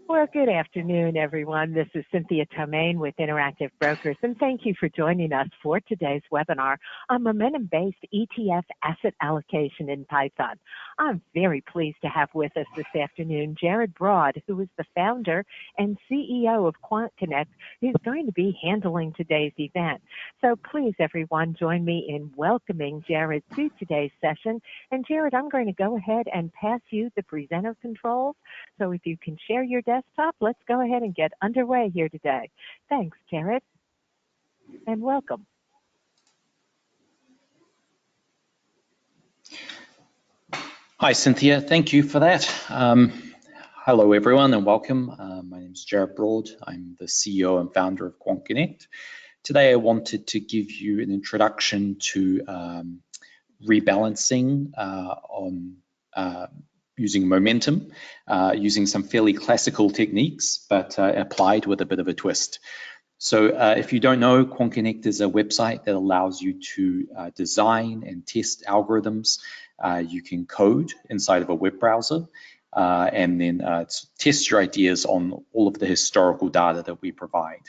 Well, good afternoon, everyone. This is Cynthia Tomain with Interactive Brokers, and thank you for joining us for today's webinar on momentum-based ETF asset allocation in Python. I'm very pleased to have with us this afternoon Jared Broad, who is the founder and CEO of QuantConnect, who's going to be handling today's event. So please, everyone, join me in welcoming Jared to today's session. And Jared, I'm going to go ahead and pass you the presenter controls. So if you can share your desktop, let's go ahead and get underway here today. Thanks, Jared, and welcome. Hi, Cynthia. Thank you for that. Hello, everyone, and welcome. My name is Jared Broad. I'm the CEO and founder of QuantConnect. Today, I wanted to give you an introduction to rebalancing on using momentum, using some fairly classical techniques, but applied with a bit of a twist. So if you don't know, QuantConnect is a website that allows you to design and test algorithms. You can code inside of a web browser and then test your ideas on all of the historical data that we provide.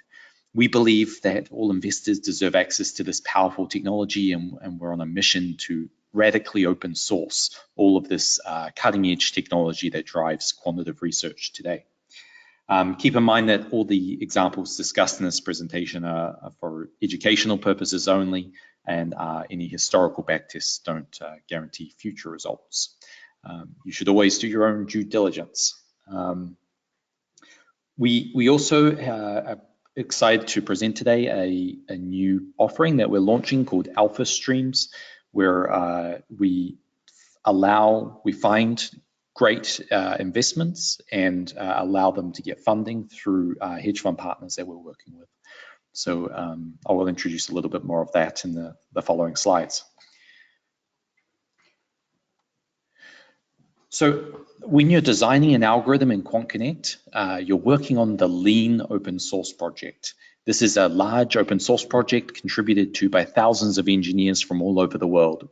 We believe that all investors deserve access to this powerful technology, and we're on a mission to radically open source all of this cutting edge technology that drives quantitative research today. Keep in mind that all the examples discussed in this presentation are for educational purposes only, and any historical backtests don't guarantee future results. You should always do your own due diligence. We also are excited to present today a new offering that we're launching called Alpha Streams, where we find great investments and allow them to get funding through hedge fund partners that we're working with. So I will introduce a little bit more of that in the following slides. So when you're designing an algorithm in QuantConnect, you're working on the Lean open source project. This is a large open source project contributed to by thousands of engineers from all over the world.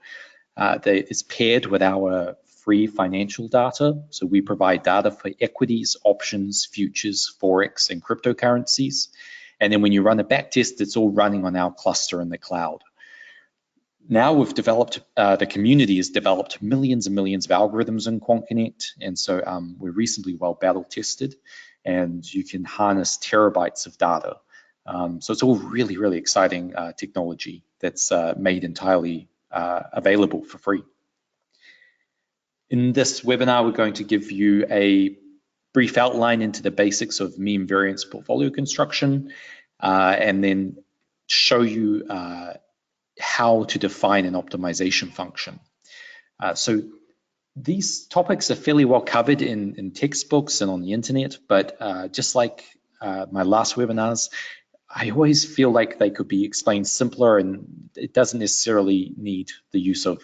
It's paired with our free financial data. So we provide data for equities, options, futures, Forex, and cryptocurrencies. And then when you run a backtest, it's all running on our cluster in the cloud. Now we've developed, the community has developed millions and millions of algorithms in QuantConnect. And so we're reasonably well battle tested, and you can harness terabytes of data. So it's all really, really exciting technology that's made entirely available for free. In this webinar, we're going to give you a brief outline into the basics of mean variance portfolio construction, and then show you how to define an optimization function. So these topics are fairly well covered in textbooks and on the internet, but just like my last webinars, I always feel like they could be explained simpler, and it doesn't necessarily need the use of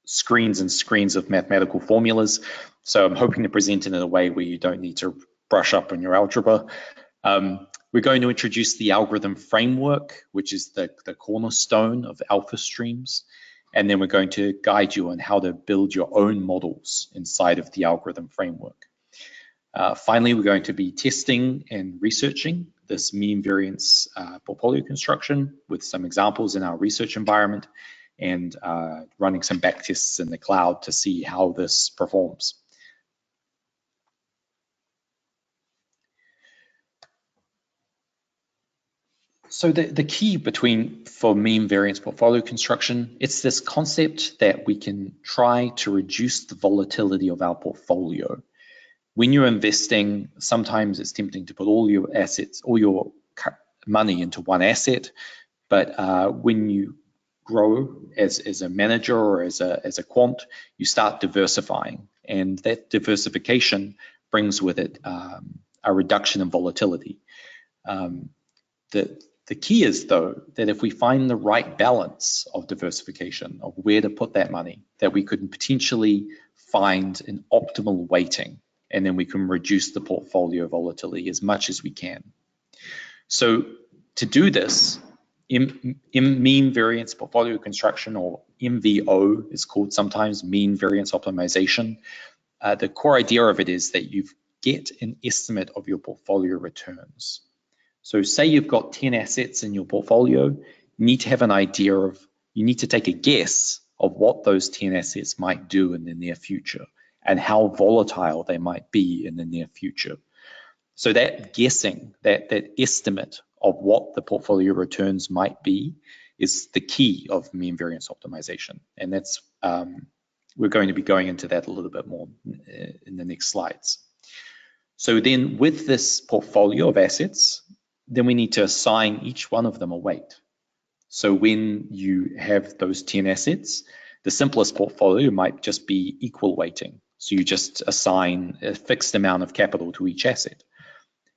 screens and screens of mathematical formulas. So I'm hoping to present it in a way where you don't need to brush up on your algebra. We're going to introduce the algorithm framework, which is the cornerstone of Alpha Streams. And then we're going to guide you on how to build your own models inside of the algorithm framework. Finally, we're going to be testing and researching this mean variance portfolio construction with some examples in our research environment, and running some backtests in the cloud to see how this performs. So the key for mean variance portfolio construction, it's this concept that we can try to reduce the volatility of our portfolio. When you're investing, sometimes it's tempting to put all your assets, all your money into one asset, but when you grow as a manager or as a quant, you start diversifying, and that diversification brings with it a reduction in volatility. The key is, though, that if we find the right balance of diversification, of where to put that money, that we could potentially find an optimal weighting, and then we can reduce the portfolio volatility as much as we can. So to do this, in mean variance portfolio construction, or MVO is called sometimes, mean variance optimization, the core idea of it is that you've get an estimate of your portfolio returns. So say you've got 10 assets in your portfolio, you need to have an idea of, you need to take a guess of what those 10 assets might do in the near future and how volatile they might be in the near future. So that guessing, that estimate of what the portfolio returns might be is the key of mean variance optimization. And that's, we're going to be going into that a little bit more in the next slides. So then with this portfolio of assets, then we need to assign each one of them a weight. So when you have those 10 assets, the simplest portfolio might just be equal weighting. So you just assign a fixed amount of capital to each asset.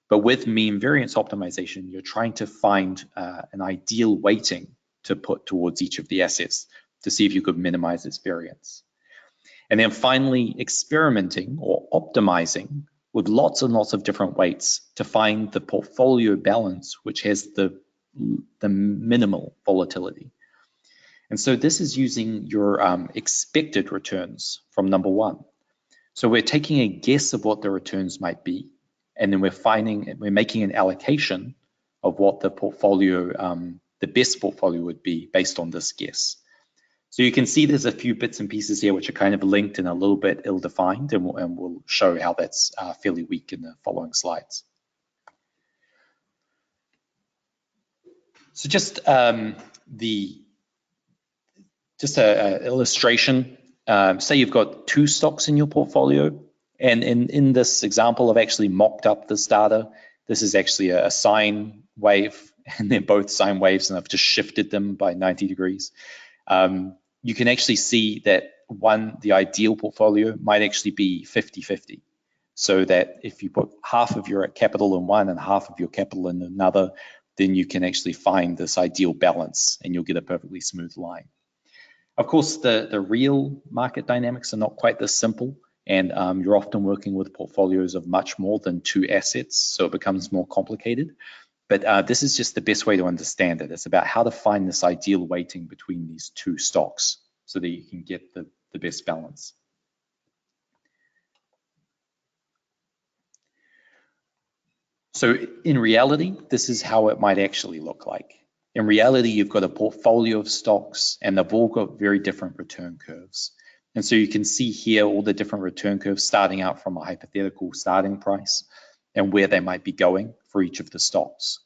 But with mean variance optimization, you're trying to find an ideal weighting to put towards each of the assets to see if you could minimize its variance. And then finally, experimenting or optimizing with lots and lots of different weights to find the portfolio balance which has the minimal volatility. And so this is using your expected returns from number one. So we're taking a guess of what the returns might be, and then we're making an allocation of what the portfolio, the best portfolio would be based on this guess. So you can see there's a few bits and pieces here which are kind of linked and a little bit ill-defined, and we'll show how that's fairly weak in the following slides. So just an illustration. Say you've got two stocks in your portfolio, and in this example, I've actually mocked up this data. This is actually a sine wave, and they're both sine waves, and I've just shifted them by 90 degrees. You can actually see that the ideal portfolio might actually be 50-50. So that if you put half of your capital in one and half of your capital in another, then you can actually find this ideal balance and you'll get a perfectly smooth line. Of course, the real market dynamics are not quite this simple, and you're often working with portfolios of much more than two assets, so it becomes more complicated. But this is just the best way to understand it. It's about how to find this ideal weighting between these two stocks so that you can get the best balance. So in reality, this is how it might actually look like. In reality, you've got a portfolio of stocks and they've all got very different return curves. And so you can see here all the different return curves starting out from a hypothetical starting price and where they might be going for each of the stocks.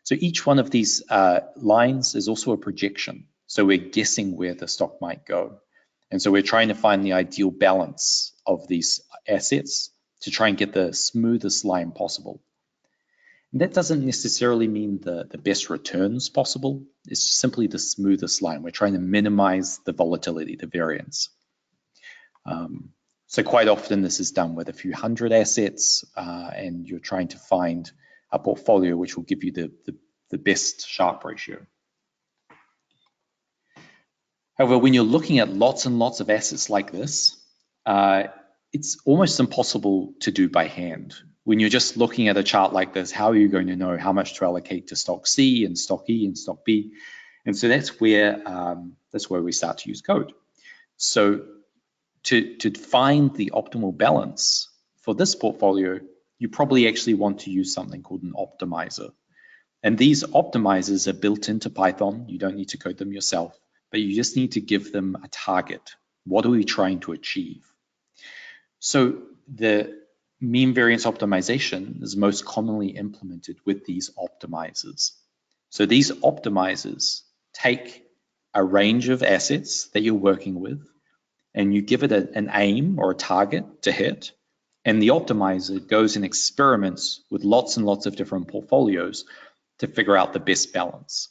So each one of these lines is also a projection. So we're guessing where the stock might go. And so we're trying to find the ideal balance of these assets to try and get the smoothest line possible. And that doesn't necessarily mean the best returns possible. It's simply the smoothest line. We're trying to minimize the volatility, the variance. So quite often this is done with a few hundred assets, and you're trying to find a portfolio which will give you the best Sharpe ratio. However, when you're looking at lots and lots of assets like this, it's almost impossible to do by hand. When you're just looking at a chart like this, how are you going to know how much to allocate to stock C and stock E and stock B? And so that's where we start to use code. So to find the optimal balance for this portfolio, you probably actually want to use something called an optimizer. And these optimizers are built into Python. You don't need to code them yourself, but you just need to give them a target. What are we trying to achieve? So the mean variance optimization is most commonly implemented with these optimizers. So these optimizers take a range of assets that you're working with, and you give it an aim or a target to hit, and the optimizer goes and experiments with lots and lots of different portfolios to figure out the best balance.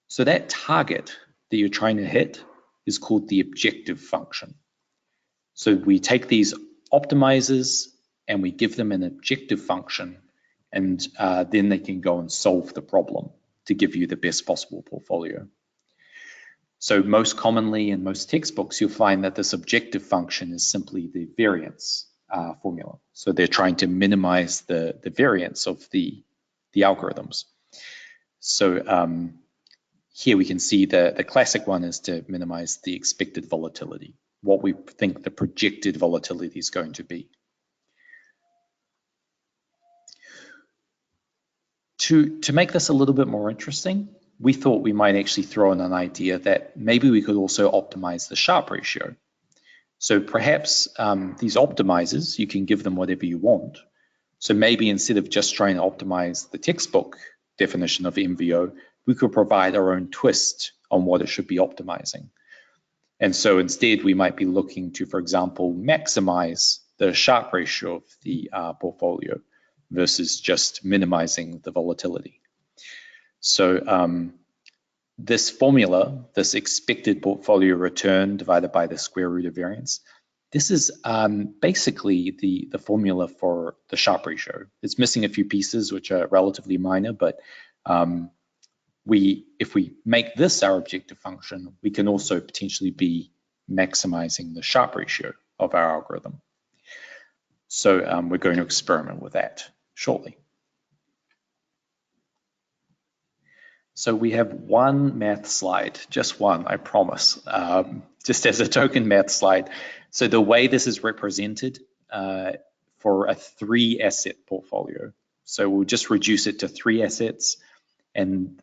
So that target that you're trying to hit is called the objective function. So we take these optimizers and we give them an objective function, and then they can go and solve the problem to give you the best possible portfolio. So most commonly in most textbooks, you'll find that this objective function is simply the variance formula. So they're trying to minimize the variance of the algorithms. So here we can see the classic one is to minimize the expected volatility, what we think the projected volatility is going to be. To make this a little bit more interesting, we thought we might actually throw in an idea that maybe we could also optimize the Sharpe ratio. So perhaps these optimizers, you can give them whatever you want. So maybe instead of just trying to optimize the textbook definition of MVO, we could provide our own twist on what it should be optimizing. And so instead, we might be looking to, for example, maximize the Sharpe ratio of the portfolio versus just minimizing the volatility. So this formula, this expected portfolio return divided by the square root of variance, this is basically the formula for the Sharpe ratio. It's missing a few pieces which are relatively minor, but if we make this our objective function, we can also potentially be maximizing the Sharpe ratio of our algorithm. So we're going to experiment with that shortly. So we have one math slide, just one, I promise, just as a token math slide. So the way this is represented for a 3-asset portfolio. So we'll just reduce it to 3 assets. And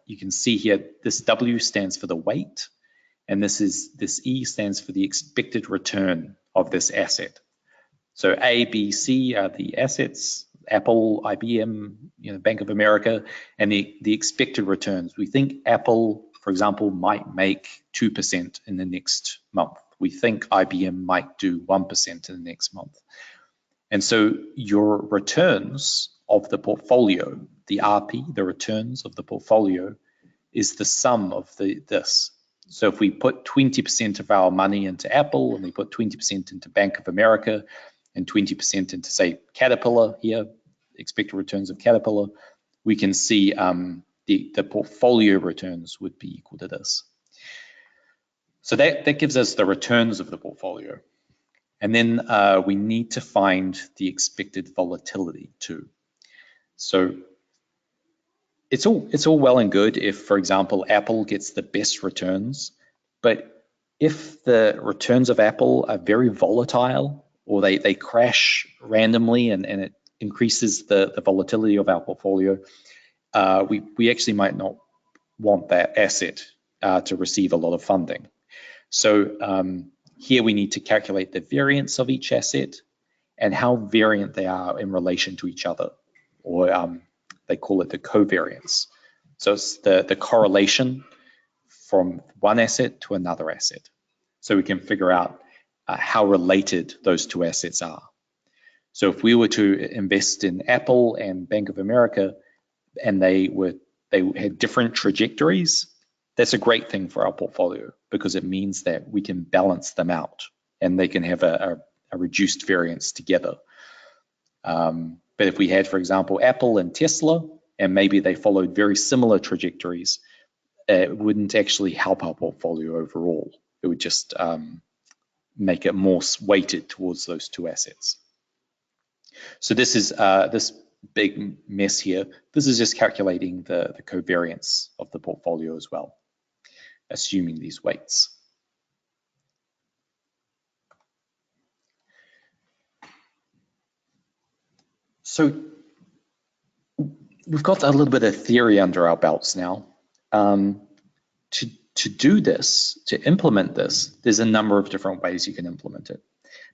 you can see here, this W stands for the weight, and this E stands for the expected return of this asset. So A, B, C are the assets, Apple, IBM, Bank of America, and the expected returns. We think Apple, for example, might make 2% in the next month. We think IBM might do 1% in the next month. And so your returns of the portfolio, the RP, the returns of the portfolio, is the sum of this. So if we put 20% of our money into Apple, and we put 20% into Bank of America, and 20% into, say, Caterpillar here, expected returns of Caterpillar, we can see the portfolio returns would be equal to this. So that gives us the returns of the portfolio. And then we need to find the expected volatility too. So it's all well and good if, for example, Apple gets the best returns, but if the returns of Apple are very volatile, or they crash randomly and it increases the volatility of our portfolio, we actually might not want that asset to receive a lot of funding. So here we need to calculate the variance of each asset and how variant they are in relation to each other, or they call it the covariance. So it's the correlation from one asset to another asset. So we can figure out how related those two assets are. So if we were to invest in Apple and Bank of America, and they had different trajectories, that's a great thing for our portfolio, because it means that we can balance them out and they can have a reduced variance together. But if we had, for example, Apple and Tesla, and maybe they followed very similar trajectories, it wouldn't actually help our portfolio overall. It would just make it more weighted towards those two assets. So this is this big mess here. This is just calculating the covariance of the portfolio as well, assuming these weights. So we've got a little bit of theory under our belts now. To do this, to implement this, there's a number of different ways you can implement it.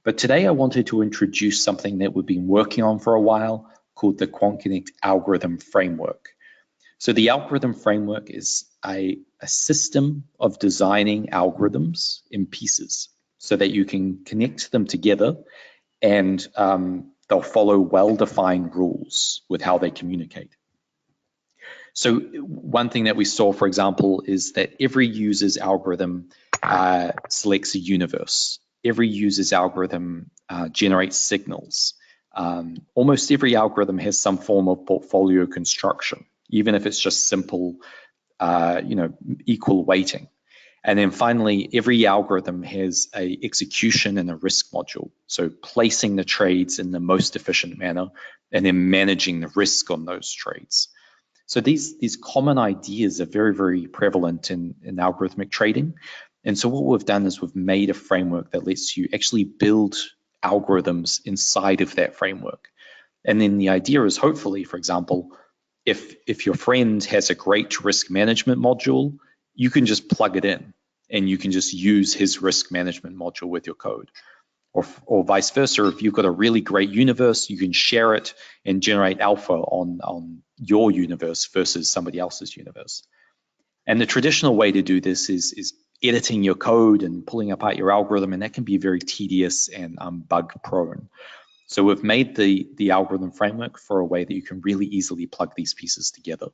But today I wanted to introduce something that we've been working on for a while called the QuantConnect algorithm framework. So the algorithm framework is a system of designing algorithms in pieces so that you can connect them together, and they'll follow well-defined rules with how they communicate. So one thing that we saw, for example, is that every user's algorithm selects a universe. Every user's algorithm generates signals. Almost every algorithm has some form of portfolio construction, even if it's just simple, equal weighting. And then finally, every algorithm has an execution and a risk module. So placing the trades in the most efficient manner and then managing the risk on those trades. So these common ideas are very, very prevalent in algorithmic trading. And so what we've done is we've made a framework that lets you actually build algorithms inside of that framework. And then the idea is hopefully, for example, if your friend has a great risk management module, you can just plug it in and you can just use his risk management module with your code. Or vice versa, if you've got a really great universe, you can share it and generate alpha on your universe versus somebody else's universe. And the traditional way to do this is editing your code and pulling apart your algorithm, and that can be very tedious and bug prone. So we've made the algorithm framework for a way that you can really easily plug these pieces together.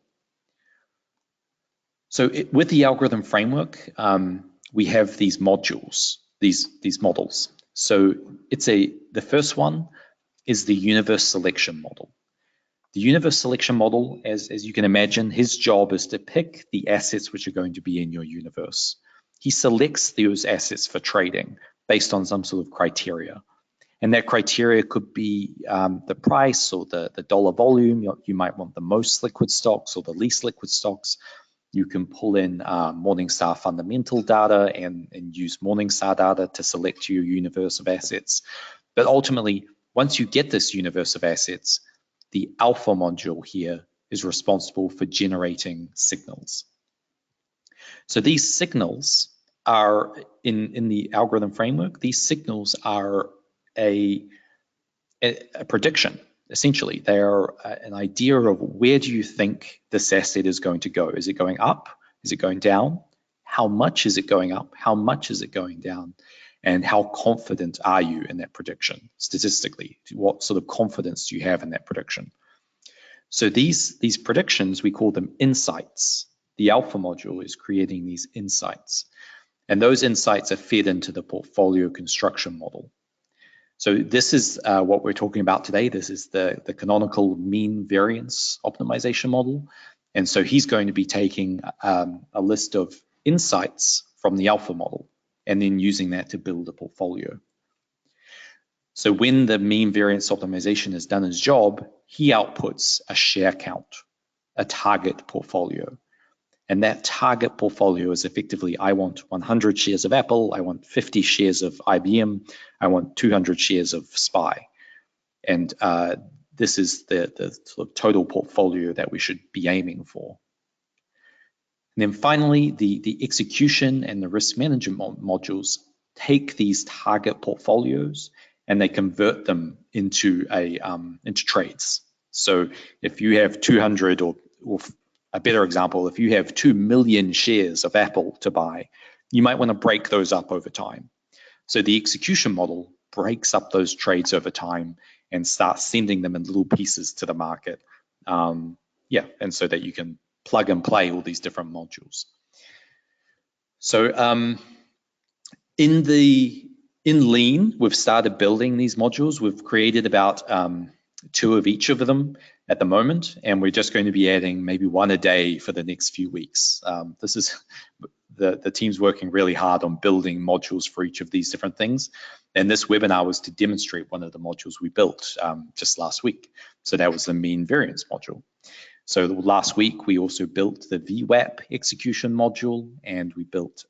So with the algorithm framework, we have these modules, these models. So the first one is the universe selection model. The universe selection model, as you can imagine, his job is to pick the assets which are going to be in your universe. He selects those assets for trading based on some sort of criteria. And that criteria could be the price or the dollar volume. You might want the most liquid stocks or the least liquid stocks. You can pull in Morningstar fundamental data and use Morningstar data to select your universe of assets. But ultimately, once you get this universe of assets, the alpha module here is responsible for generating signals. So these signals are, in the algorithm framework, these signals are a prediction. Essentially, they are an idea of where do you think this asset is going to go. Is it going up? Is it going down? How much is it going up? How much is it going down? And how confident are you in that prediction statistically? What sort of confidence do you have in that prediction? So these predictions, we call them insights. The alpha module is creating these insights. And those insights are fed into the portfolio construction model. So this is what we're talking about today. This is the canonical mean variance optimization model. And so he's going to be taking a list of insights from the alpha model and then using that to build a portfolio. So when the mean variance optimization has done its job, he outputs a share count, a target portfolio. And that target portfolio is effectively, I want 100 shares of Apple, I want 50 shares of IBM, I want 200 shares of SPY. And this is the sort of total portfolio that we should be aiming for. And then finally, the execution and the risk management modules take these target portfolios and they convert them into trades. So if you have 200 or a better example, if you have 2 million shares of Apple to buy, you might want to break those up over time. So the execution model breaks up those trades over time and starts sending them in little pieces to the market. And so that you can plug and play all these different modules. So in Lean, we've started building these modules. We've created about 2 of each of them at the moment, and we're just going to be adding maybe 1 a day for the next few weeks. This is the team's working really hard on building modules for each of these different things. And this webinar was to demonstrate one of the modules we built just last week. So that was the mean variance module. So last week, we also built the VWAP execution module, and we built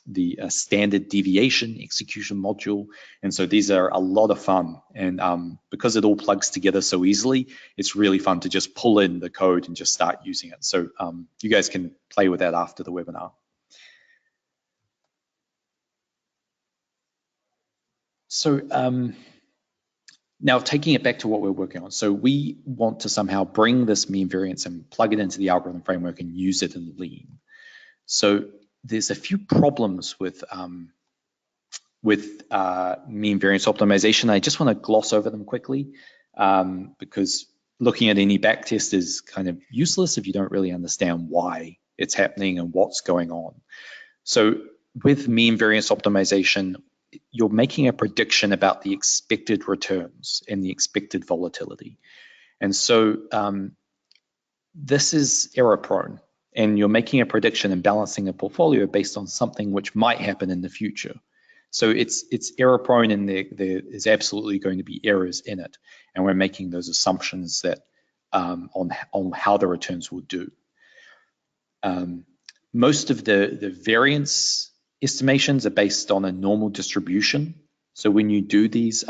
the standard deviation execution module. And so these are a lot of fun. And because it all plugs together so easily, it's really fun to just pull in the code and just start using it. So you guys can play with that after the webinar. So now taking it back to what we're working on. So we want to somehow bring this mean variance and plug it into the algorithm framework and use it in Lean. So there's a few problems with mean variance optimization. I just want to gloss over them quickly because looking at any backtest is kind of useless if you don't really understand why it's happening and what's going on. So with mean variance optimization, you're making a prediction about the expected returns and the expected volatility. And so this is error prone, and you're making a prediction and balancing a portfolio based on something which might happen in the future. So it's error prone, and there is absolutely going to be errors in it. And we're making those assumptions that on how the returns will do. Most of the variance estimations are based on a normal distribution. So when you do these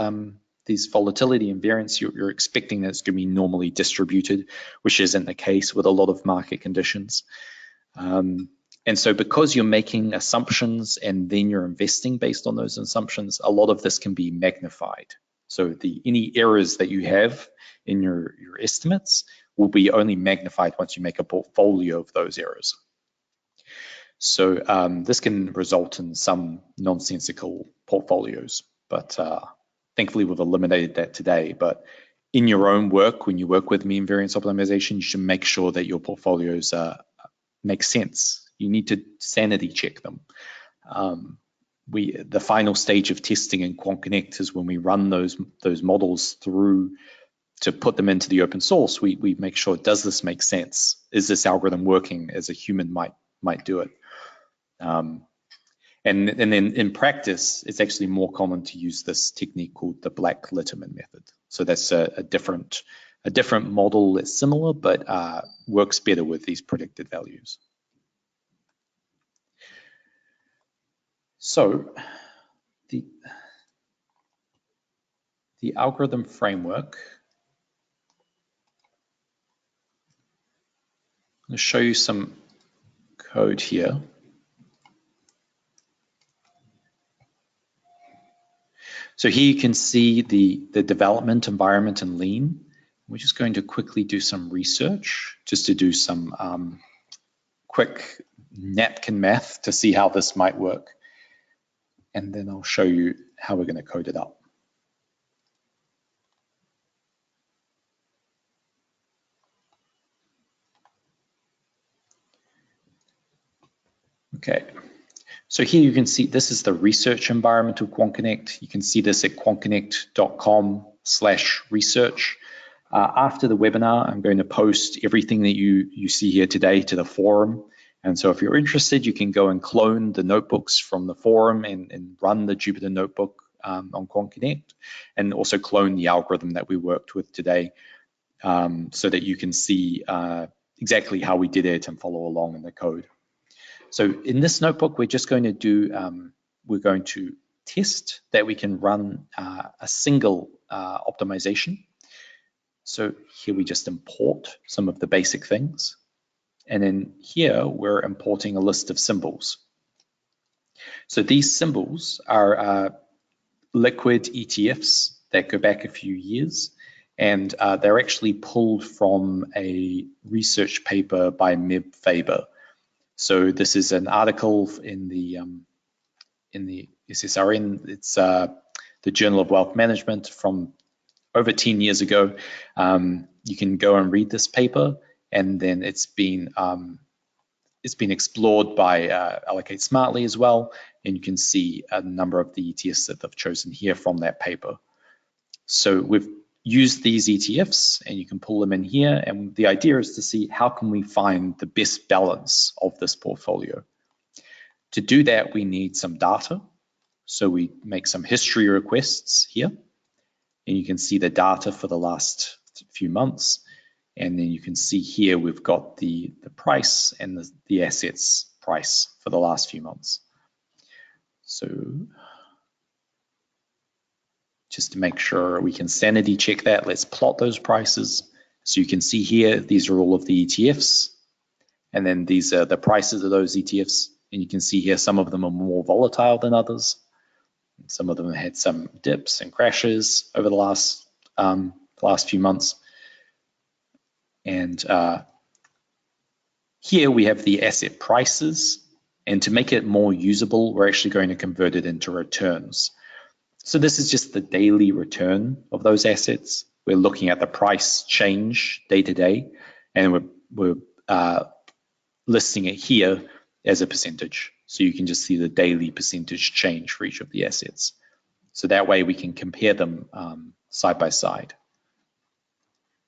these volatility and variance, you're expecting that it's going to be normally distributed, which isn't the case with a lot of market conditions. And so because you're making assumptions and then you're investing based on those assumptions, a lot of this can be magnified. So any errors that you have in your estimates will be only magnified once you make a portfolio of those errors. So this can result in some nonsensical portfolios, but thankfully we've eliminated that today. But in your own work, when you work with mean variance optimization, you should make sure that your portfolios make sense. You need to sanity check them. The final stage of testing in QuantConnect is when we run those models through to put them into the open source. We make sure, does this make sense? Is this algorithm working as a human might do it? And then in practice, it's actually more common to use this technique called the Black-Litterman method. So that's a different model that's similar, but works better with these predicted values. So the algorithm framework, I'm going to show you some code here. So here you can see the development environment in Lean. We're just going to quickly do some research, just to do some quick napkin math to see how this might work. And then I'll show you how we're going to code it up. Okay, so here you can see this is the research environment of QuantConnect. You can see this at quantconnect.com/research. After the webinar, I'm going to post everything that you see here today to the forum. And so if you're interested, you can go and clone the notebooks from the forum and run the Jupyter notebook on QuantConnect, and also clone the algorithm that we worked with today so that you can see exactly how we did it and follow along in the code. So in this notebook, we're just going to do, we're going to test that we can run a single optimization. So here we just import some of the basic things. And then here we're importing a list of symbols. So these symbols are liquid ETFs that go back a few years, and they're actually pulled from a research paper by Meb Faber. So this is an article in the SSRN. It's the Journal of Wealth Management from over 10 years ago. You can go and read this paper, and then it's been explored by Allocate Smartly as well, and you can see a number of the ETFs that they've chosen here from that paper. So we've used these ETFs, and you can pull them in here, and the idea is to see how can we find the best balance of this portfolio. To do that, we need some data, so we make some history requests here, and you can see the data for the last few months. And then you can see here we've got the price and the assets price for the last few months. So just to make sure we can sanity check that, let's plot those prices. So you can see here, these are all of the ETFs. And then these are the prices of those ETFs. And you can see here, some of them are more volatile than others. Some of them had some dips and crashes over the last few months. And here we have the asset prices, and to make it more usable, we're actually going to convert it into returns. So this is just the daily return of those assets. We're looking at the price change day to day, and we're listing it here as a percentage. So you can just see the daily percentage change for each of the assets. So that way we can compare them side by side.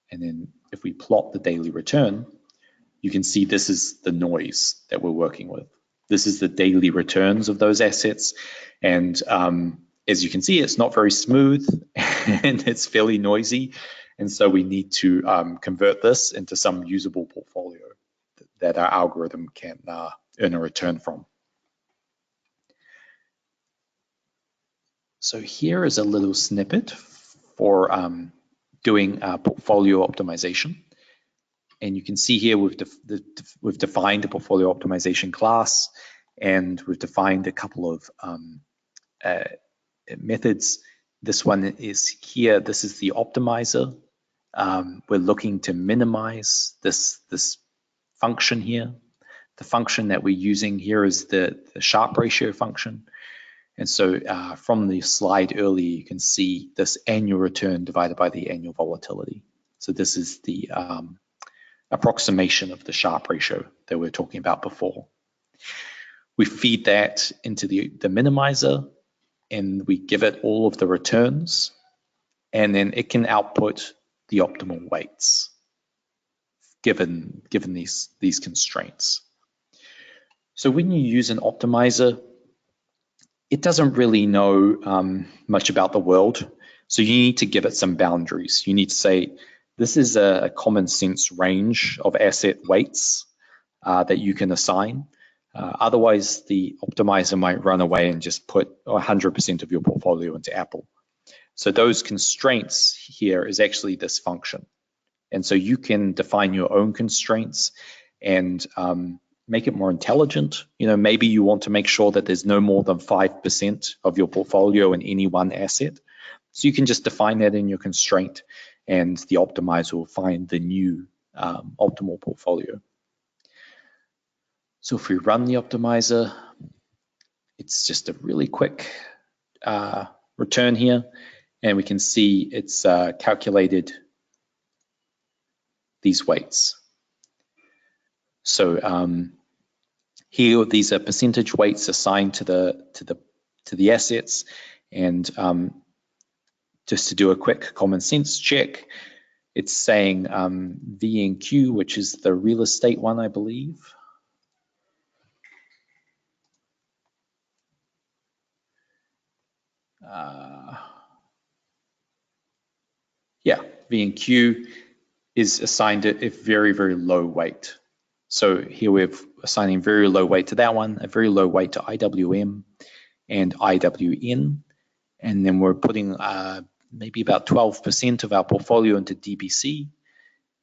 And then if we plot the daily return, you can see this is the noise that we're working with. This is the daily returns of those assets. And as you can see, it's not very smooth and it's fairly noisy. And so we need to convert this into some usable portfolio that our algorithm can earn a return from. So here is a little snippet for doing portfolio optimization. And you can see here we've defined a portfolio optimization class, and we've defined a couple of methods. This one is here. This is the optimizer. We're looking to minimize this function here. The function that we're using here is the Sharpe ratio function. And so from the slide earlier, you can see this annual return divided by the annual volatility. So this is the approximation of the Sharpe ratio that we were talking about before. We feed that into the minimizer, and we give it all of the returns, and then it can output the optimal weights given these constraints. So when you use an optimizer, it doesn't really know much about the world. So you need to give it some boundaries. You need to say, this is a common sense range of asset weights that you can assign. Otherwise, the optimizer might run away and just put 100% of your portfolio into Apple. So those constraints here is actually this function. And so you can define your own constraints and make it more intelligent. You know, maybe you want to make sure that there's no more than 5% of your portfolio in any one asset. So you can just define that in your constraint, and the optimizer will find the new optimal portfolio. So if we run the optimizer, it's just a really quick return here, and we can see it's calculated these weights. So here, these are percentage weights assigned to the assets, and just to do a quick common sense check, it's saying V and Q, which is the real estate one, I believe. Yeah, V and Q is assigned a very, very low weight. So here we're assigning very low weight to that one, a very low weight to IWM and IWN. And then we're putting maybe about 12% of our portfolio into DBC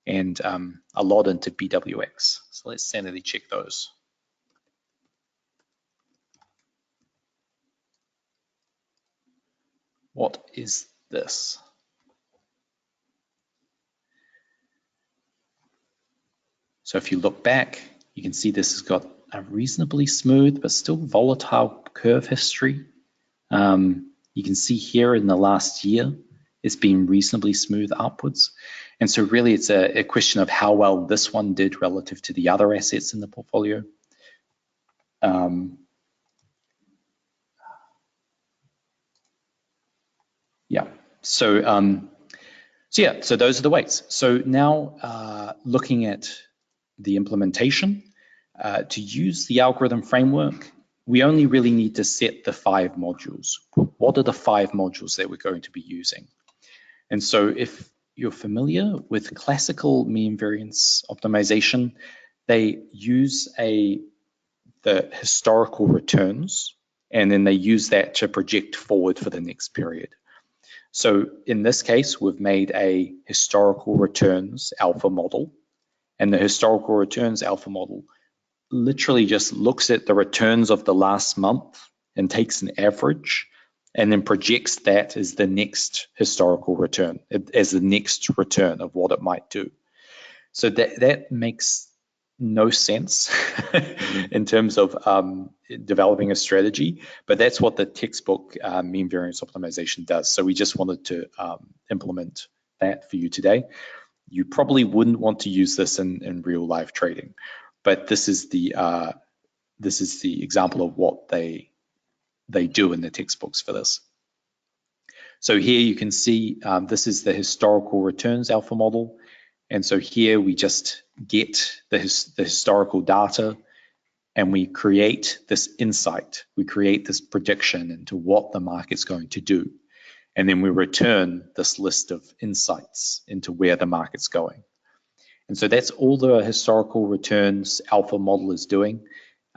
and a lot into BWX. So let's sanity check those. What is this? So if you look back, you can see this has got a reasonably smooth but still volatile curve history. You can see here in the last year, it's been reasonably smooth upwards. And so really it's a question of how well this one did relative to the other assets in the portfolio. Yeah, so those are the weights. So now looking at the implementation, to use the algorithm framework, we only really need to set the 5 modules. What are the 5 modules that we're going to be using? And so if you're familiar with classical mean variance optimization, they use the historical returns, and then they use that to project forward for the next period. So in this case, we've made a historical returns alpha model, and the historical returns alpha model literally just looks at the returns of the last month and takes an average and then projects that as the next historical return, as the next return of what it might do. So that makes no sense in terms of developing a strategy, but that's what the textbook mean variance optimization does. So we just wanted to implement that for you today. You probably wouldn't want to use this in real life trading, but this is the example of what they do in the textbooks for this. So here you can see this is the historical returns alpha model. And so here we just get the historical data and we create this insight. We create this prediction into what the market's going to do. And then we return this list of insights into where the market's going. And so that's all the historical returns alpha model is doing.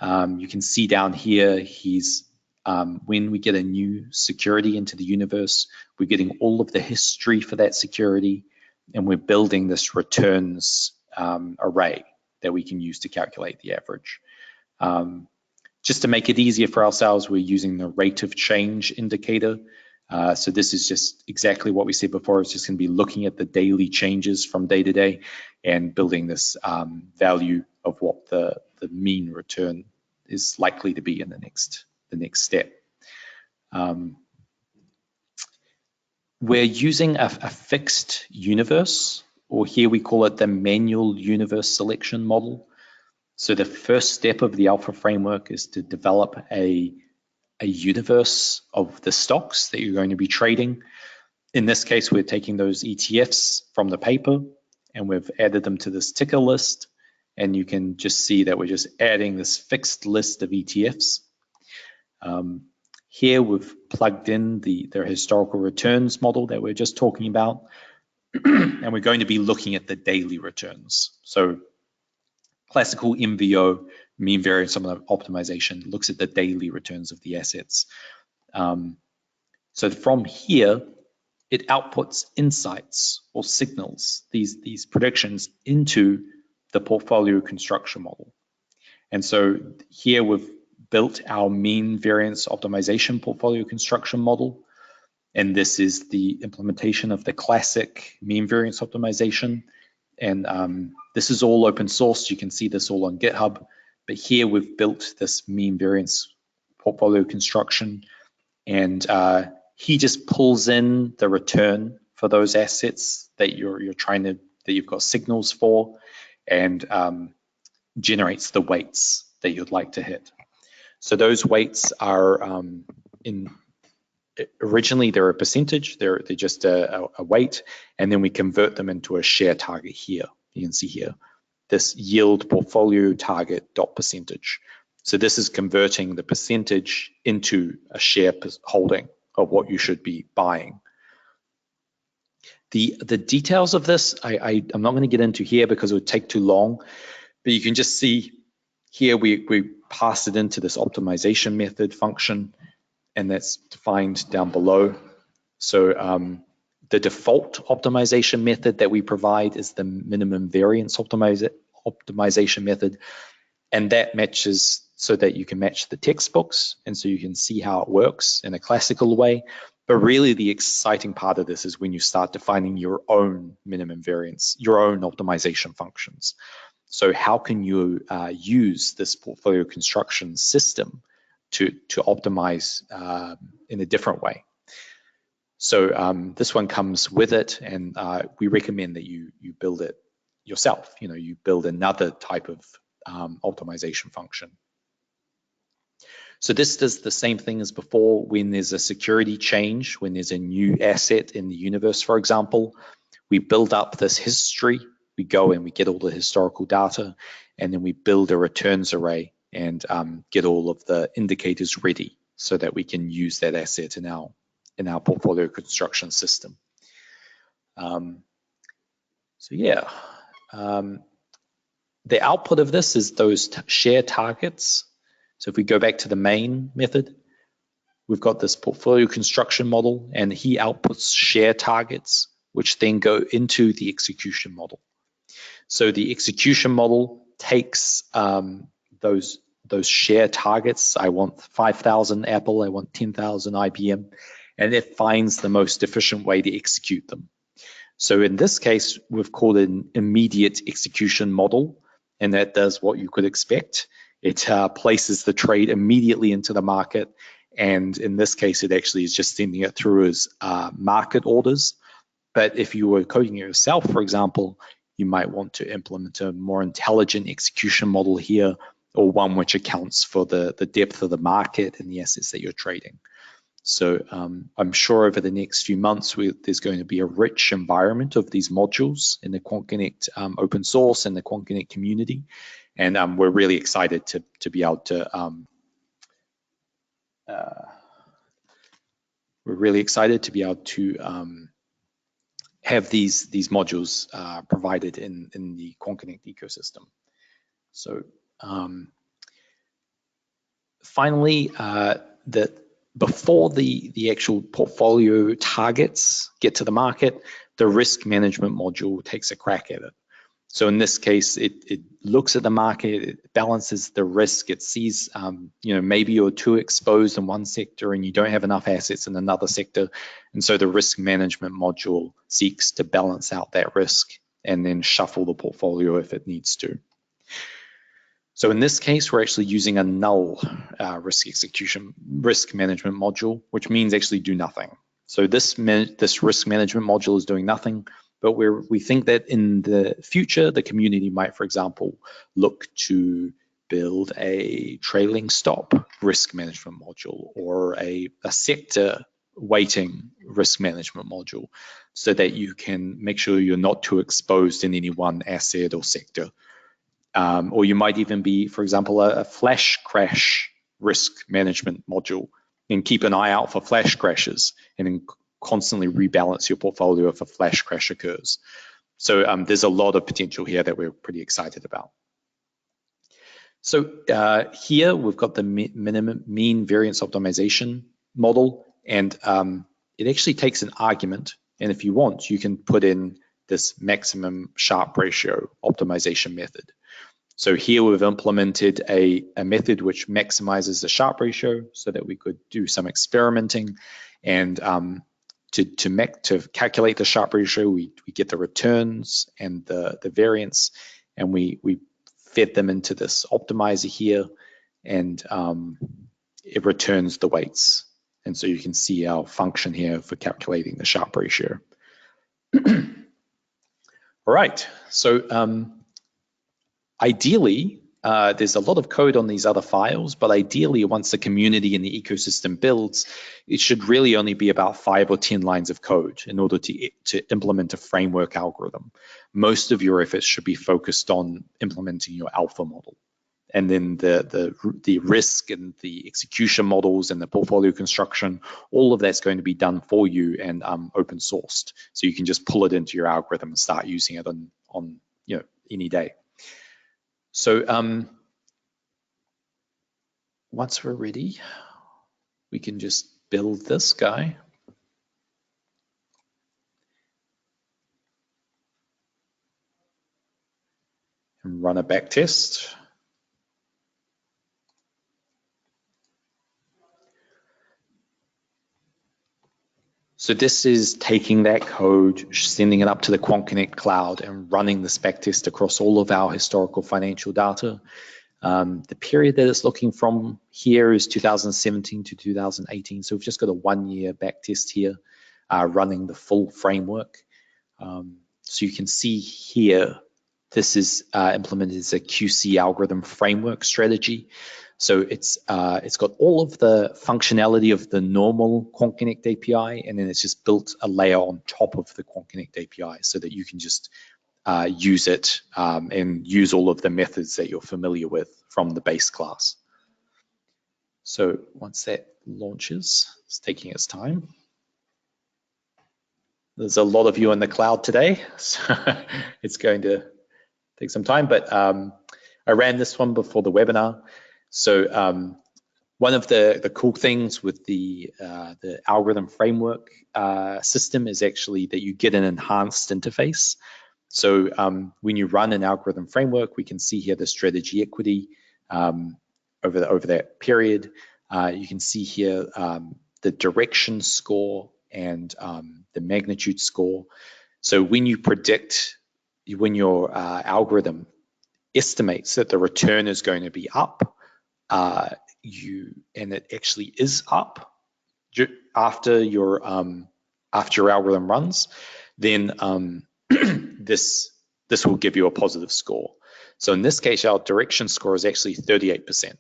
You can see down here, he's when we get a new security into the universe, we're getting all of the history for that security, and we're building this returns array that we can use to calculate the average. Just to make it easier for ourselves, we're using the rate of change indicator. So this is just exactly what we said before. It's just going to be looking at the daily changes from day to day and building this value of what the mean return is likely to be in the next step. We're using a fixed universe, or here we call it the manual universe selection model. So the first step of the alpha framework is to develop a universe of the stocks that you're going to be trading. In this case, we're taking those ETFs from the paper and we've added them to this ticker list. And you can just see that we're just adding this fixed list of ETFs. Here we've plugged in their historical returns model that we're just talking about. And we're going to be looking at the daily returns. So classical MVO, mean variance optimization, looks at the daily returns of the assets. So from here, it outputs insights or signals, these predictions into the portfolio construction model. And so here we've built our mean variance optimization portfolio construction model. And this is the implementation of the classic mean variance optimization. And this is all open source. You can see this all on GitHub. But here we've built this mean variance portfolio construction. And he just pulls in the return for those assets that that you've got signals for, and generates the weights that you'd like to hit. So those weights are originally they're a percentage, they're just a weight, and then we convert them into a share target here. You can see here, this yield portfolio target dot percentage. So this is converting the percentage into a share holding of what you should be buying. The details of this, I'm not going to get into here because it would take too long, but you can just see here we pass it into this optimization method function, and that's defined down below. So the default optimization method that we provide is the minimum variance optimization method, and that matches so that you can match the textbooks, and so you can see how it works in a classical way. But really the exciting part of this is when you start defining your own minimum variance, your own optimization functions. So how can you use this portfolio construction system to optimize in a different way? So this one comes with it, and we recommend that you build it yourself. You build another type of optimization function. So this does the same thing as before. When there's a security change, when there's a new asset in the universe, for example, we build up this history. We go and we get all the historical data, and then we build a returns array and get all of the indicators ready so that we can use that asset in our portfolio construction system. So yeah, the output of this is those share targets. So if we go back to the main method, we've got this portfolio construction model, and he outputs share targets, which then go into the execution model. So the execution model takes those share targets. I want 5,000 Apple, I want 10,000 IBM, and it finds the most efficient way to execute them. So in this case, we've called it an immediate execution model, and that does what you could expect. It places the trade immediately into the market, and in this case, it actually is just sending it through as market orders. But if you were coding it yourself, for example, you might want to implement a more intelligent execution model here, or one which accounts for the depth of the market and the assets that you're trading. So I'm sure over the next few months, there's going to be a rich environment of these modules in the QuantConnect open source and the QuantConnect community. And we're really excited to be able to have these modules provided in the QuantConnect ecosystem. So finally, the before the actual portfolio targets get to the market, the risk management module takes a crack at it. So in this case, it looks at the market, it balances the risk, it sees, maybe you're too exposed in one sector and you don't have enough assets in another sector. And so the risk management module seeks to balance out that risk and then shuffle the portfolio if it needs to. So in this case, we're actually using a null risk management module, which means actually do nothing. So this risk management module is doing nothing. But we think that in the future, the community might, for example, look to build a trailing stop risk management module or a sector weighting risk management module so that you can make sure you're not too exposed in any one asset or sector. Or you might even be, for example, a flash crash risk management module and keep an eye out for flash crashes and constantly rebalance your portfolio if a flash crash occurs. So there's a lot of potential here that we're pretty excited about. So here we've got the mean variance optimization model, and it actually takes an argument, and if you want, you can put in this maximum Sharpe ratio optimization method. So here we've implemented a method which maximizes the Sharpe ratio so that we could do some experimenting, and to calculate the Sharpe ratio, we get the returns and the variance, and we fed them into this optimizer here, and it returns the weights. And so you can see our function here for calculating the Sharpe ratio. All right, so ideally, there's a lot of code on these other files, but ideally, once the community and the ecosystem builds, it should really only be about 5 or 10 lines of code in order to implement a framework algorithm. Most of your efforts should be focused on implementing your alpha model. And then the risk and the execution models and the portfolio construction, all of that's going to be done for you and open sourced. So you can just pull it into your algorithm and start using it on any day. So once we're ready, we can just build this guy. And run a back test. So this is taking that code, sending it up to the QuantConnect cloud and running this back test across all of our historical financial data. The period that it's looking from here is 2017 to 2018. So we've just got a 1-year back test here running the full framework. So you can see here, this is implemented as a QC algorithm framework strategy. So it's got all of the functionality of the normal QuantConnect API, and then it's just built a layer on top of the QuantConnect API so that you can just use it and use all of the methods that you're familiar with from the base class. So once that launches, it's taking its time. There's a lot of you in the cloud today, so it's going to take some time, but I ran this one before the webinar. So one of the cool things with the algorithm framework system is actually that you get an enhanced interface. So when you run an algorithm framework, we can see here the strategy equity over that period. You can see here the direction score and the magnitude score. So when you predict, when your algorithm estimates that the return is going to be up, and it actually is up after your algorithm runs, then this will give you a positive score. So in this case, our direction score is actually 38%.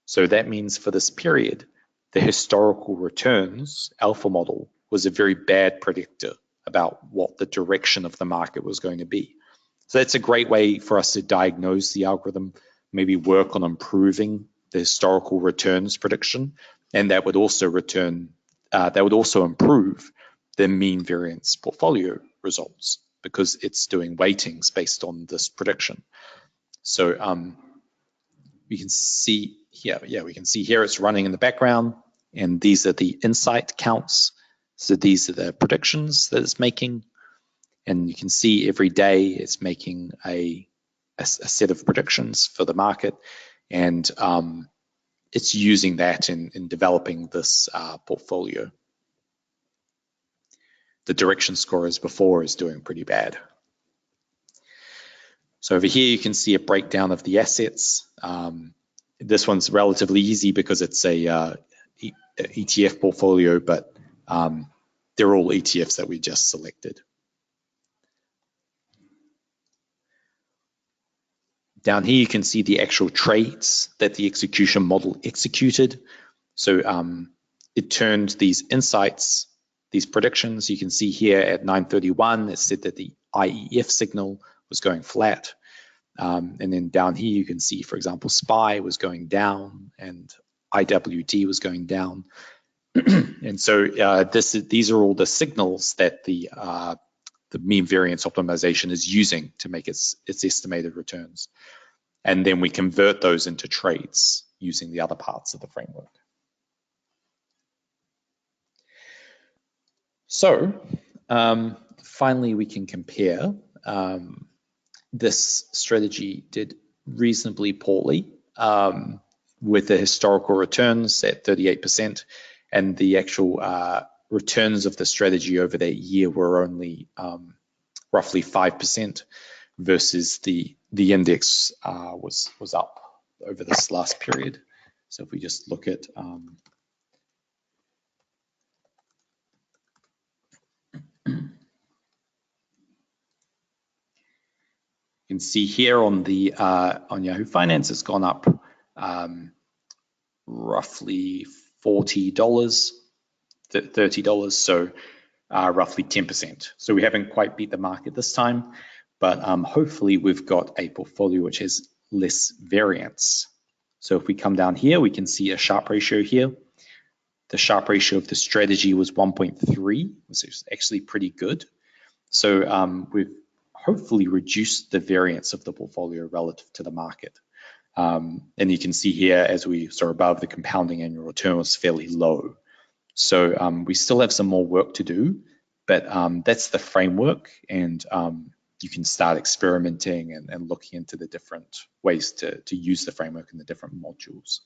So that means for this period, the historical returns alpha model was a very bad predictor about what the direction of the market was going to be. So that's a great way for us to diagnose the algorithm, maybe work on improving the historical returns prediction, and that would also improve the mean variance portfolio results because it's doing weightings based on this prediction. So we can see here, we can see here it's running in the background. and these are the insight counts. So these are the predictions that it's making, and you can see every day it's making a set of predictions for the market, and it's using that in developing this portfolio. The direction score as before is doing pretty bad. So over here you can see a breakdown of the assets. This one's relatively easy because it's a ETF portfolio, but they're all ETFs that we just selected. Down here you can see the actual trades that the execution model executed. So it turned these insights, these predictions, you can see here at 9:31, it said that the IEF signal was going flat. And then down here you can see, for example, SPY was going down and IWD was going down. And so these are all the signals that the mean variance optimization is using to make its estimated returns. And then we convert those into trades using the other parts of the framework. So finally, we can compare. This strategy did reasonably poorly with the historical returns at 38%, and the actual returns of the strategy over that year were only roughly 5%, versus the index was up over this last period. So if we just look at you can see here on the on Yahoo Finance, it's gone up roughly $40, $30, so roughly 10%. So we haven't quite beat the market this time, but hopefully we've got a portfolio which has less variance. So if we come down here, we can see a Sharpe ratio here. The Sharpe ratio of the strategy was 1.3, which is actually pretty good. So we've hopefully reduced the variance of the portfolio relative to the market. And you can see here, as we saw above, the compounding annual return was fairly low. So we still have some more work to do, but that's the framework, and you can start experimenting and looking into the different ways to use the framework in the different modules.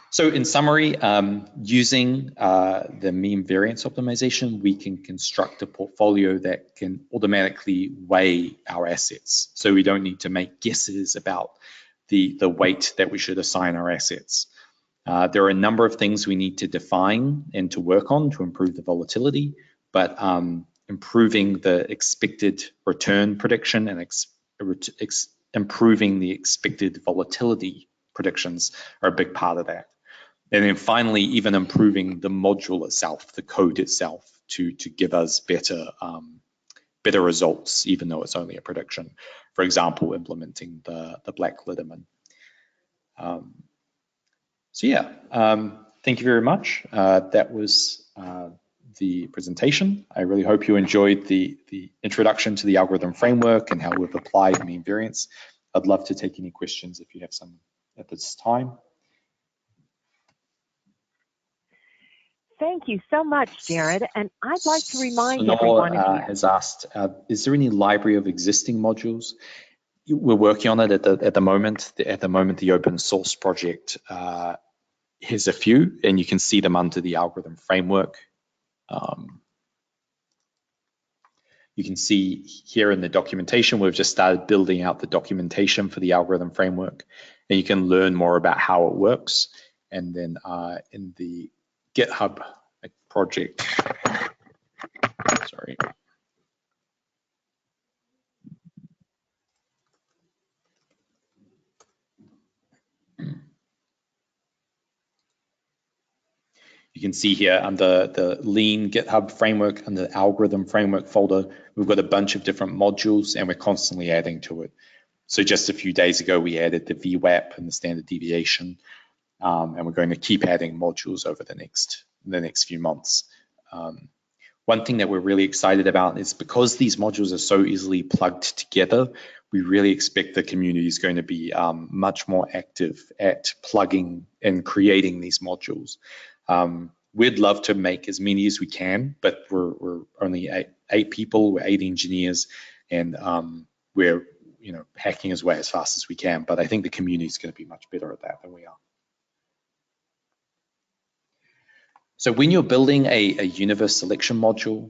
So in summary, using the mean variance optimization, we can construct a portfolio that can automatically weigh our assets. So we don't need to make guesses about the weight that we should assign our assets. There are a number of things we need to define and to work on to improve the volatility, but improving the expected return prediction and improving the expected volatility predictions are a big part of that. And then finally, even improving the module itself, the code itself, to give us better results, even though it's only a prediction. For example, implementing the Black Litterman. So yeah, thank you very much. That was the presentation. I really hope you enjoyed the introduction to the algorithm framework and how we've applied mean variance. I'd love to take any questions if you have some at this time. Thank you so much, Jared. And I'd like to remind everyone has asked, is there any library of existing modules? We're working on it at the moment. At the moment, the open source project has a few, and you can see them under the algorithm framework. You can see here in the documentation, we've just started building out the documentation for the algorithm framework, and you can learn more about how it works. And then in the GitHub project, sorry. You can see here under the lean GitHub framework, under the algorithm framework folder, we've got a bunch of different modules and we're constantly adding to it. So just a few days ago, we added the VWAP and the standard deviation, and we're going to keep adding modules over the next few months. One thing that we're really excited about is because these modules are so easily plugged together, we really expect the community is going to be much more active at plugging and creating these modules. We'd love to make as many as we can, but we're only eight people, we're 8 engineers, and we're hacking away as fast as we can. But I think the community is going to be much better at that than we are. So when you're building a universe selection module,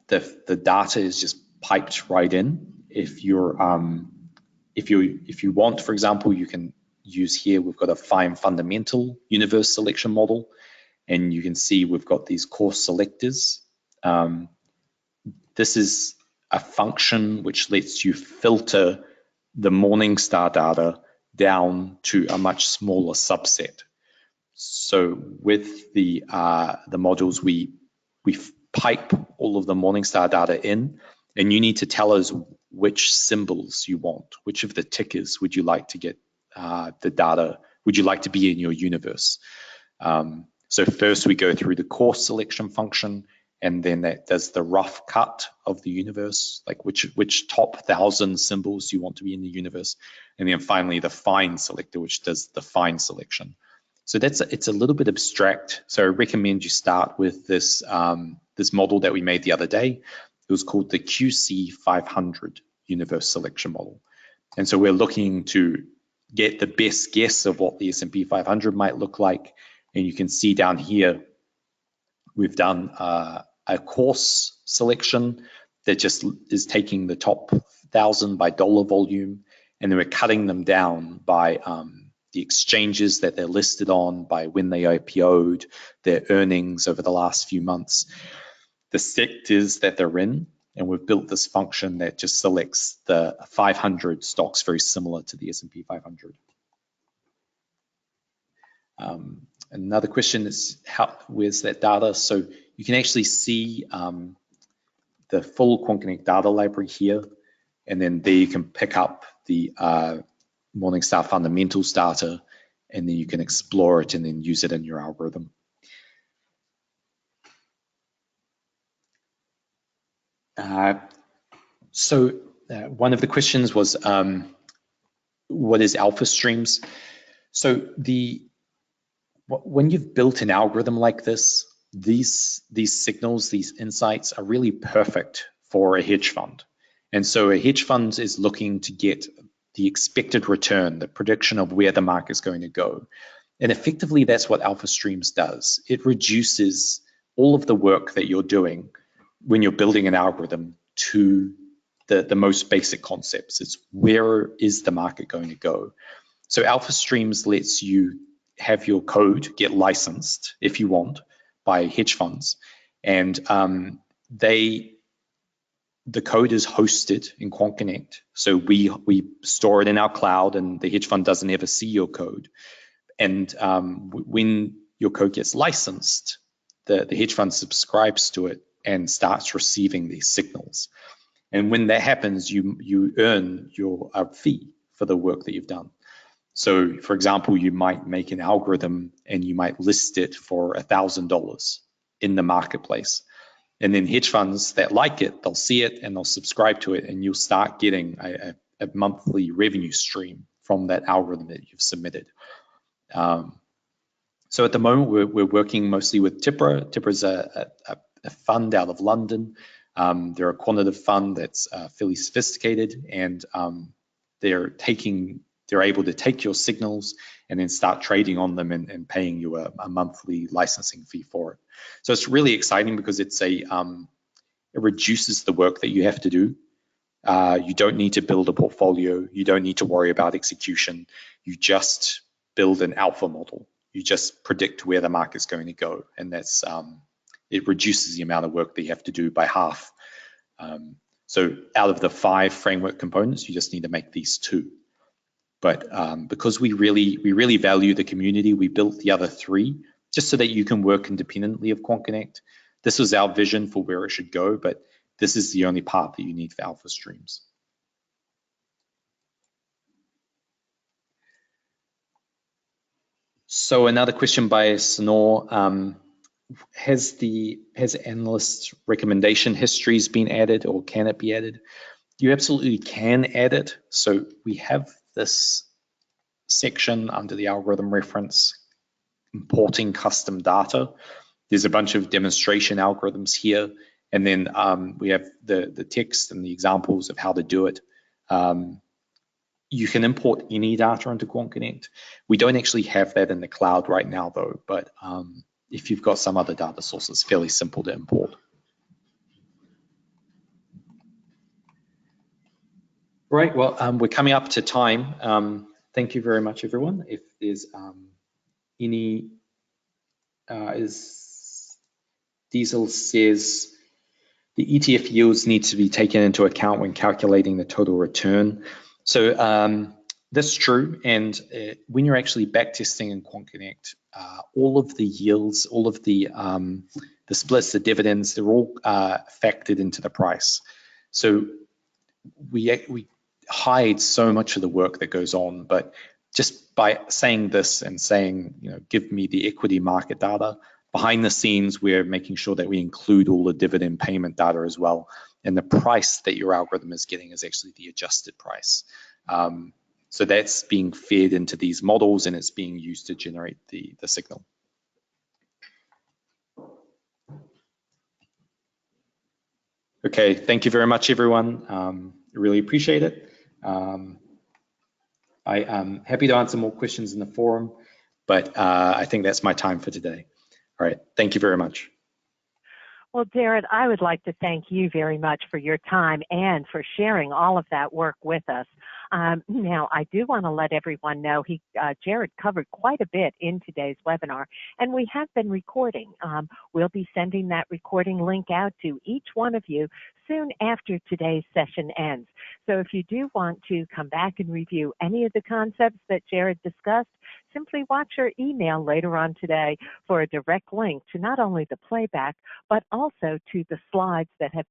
the data is just piped right in. If you want, for example, you can use here. We've got a fine fundamental universe selection model, and you can see we've got these course selectors. This is a function which lets you filter the Morningstar data down to a much smaller subset. So with the modules, we pipe all of the Morningstar data in, and you need to tell us which symbols you want, which of the tickers would you like to get the data, would you like to be in your universe. So first we go through the course selection function, and then that does the rough cut of the universe, like which top 1,000 symbols you want to be in the universe, and then finally the fine selector, which does the fine selection. So it's a little bit abstract. So I recommend you start with this this model that we made the other day. It was called the QC 500 universe selection model. And so we're looking to get the best guess of what the S&P 500 might look like. And you can see down here, we've done a course selection that just is taking the top 1,000 by dollar volume, and then we're cutting them down by the exchanges that they're listed on, by when they IPO'd, their earnings over the last few months, the sectors that they're in, and we've built this function that just selects the 500 stocks very similar to the S&P 500. Another question is, where's that data? So you can actually see the full QuantConnect data library here, and then there you can pick up the Morningstar fundamentals data, and then you can explore it and then use it in your algorithm. One of the questions was, what is alpha streams? So when you've built an algorithm like this, these signals, these insights are really perfect for a hedge fund. And so a hedge fund is looking to get the expected return, the prediction of where the market's going to go. And effectively, that's what alpha streams does. It reduces all of the work that you're doing when you're building an algorithm to the most basic concepts. It's where is the market going to go? So alpha streams lets you have your code get licensed, if you want, by hedge funds. And the code is hosted in QuantConnect. So we store it in our cloud, and the hedge fund doesn't ever see your code. And when your code gets licensed, the hedge fund subscribes to it and starts receiving these signals. And when that happens, you earn a fee for the work that you've done. So for example, you might make an algorithm and you might list it for $1,000 in the marketplace. And then hedge funds that like it, they'll see it and they'll subscribe to it, and you'll start getting a monthly revenue stream from that algorithm that you've submitted. So at the moment, we're working mostly with Tipra. Tipra is a fund out of London. They're a quantitative fund that's fairly sophisticated, and they're able to take your signals and then start trading on them and paying you a monthly licensing fee for it. So it's really exciting because it reduces the work that you have to do. You don't need to build a portfolio. You don't need to worry about execution. You just build an alpha model. You just predict where the market's going to go, and that's it reduces the amount of work that you have to do by half. So out of the 5 framework components, you just need to make these 2. But because we really value the community, we built the other 3 just so that you can work independently of QuantConnect. This was our vision for where it should go, but this is the only part that you need for alpha streams. So another question by Sonor. has analyst recommendation histories been added, or can it be added? You absolutely can add it. So we have this section under the algorithm reference, importing custom data. There's a bunch of demonstration algorithms here, and then we have the text and the examples of how to do it. You can import any data into QuantConnect. We don't actually have that in the cloud right now, though, but if you've got some other data source, it's fairly simple to import. Right, well, we're coming up to time. Thank you very much, everyone. If there's any, Diesel says, the ETF yields need to be taken into account when calculating the total return. So that's true, and when you're actually backtesting in QuantConnect, all of the yields, all of the splits, the dividends, they're all factored into the price. So we hide so much of the work that goes on, but just by saying this and saying, you know, give me the equity market data, behind the scenes, we're making sure that we include all the dividend payment data as well. And the price that your algorithm is getting is actually the adjusted price. So that's being fed into these models, and it's being used to generate the signal. Okay, thank you very much, everyone. I really appreciate it. I am happy to answer more questions in the forum, but I think that's my time for today. All right, thank you very much. Well, Jared, I would like to thank you very much for your time and for sharing all of that work with us. Now, I do want to let everyone know Jared covered quite a bit in today's webinar, and we have been recording. We'll be sending that recording link out to each one of you soon after today's session ends. So if you do want to come back and review any of the concepts that Jared discussed, simply watch your email later on today for a direct link to not only the playback, but also to the slides that have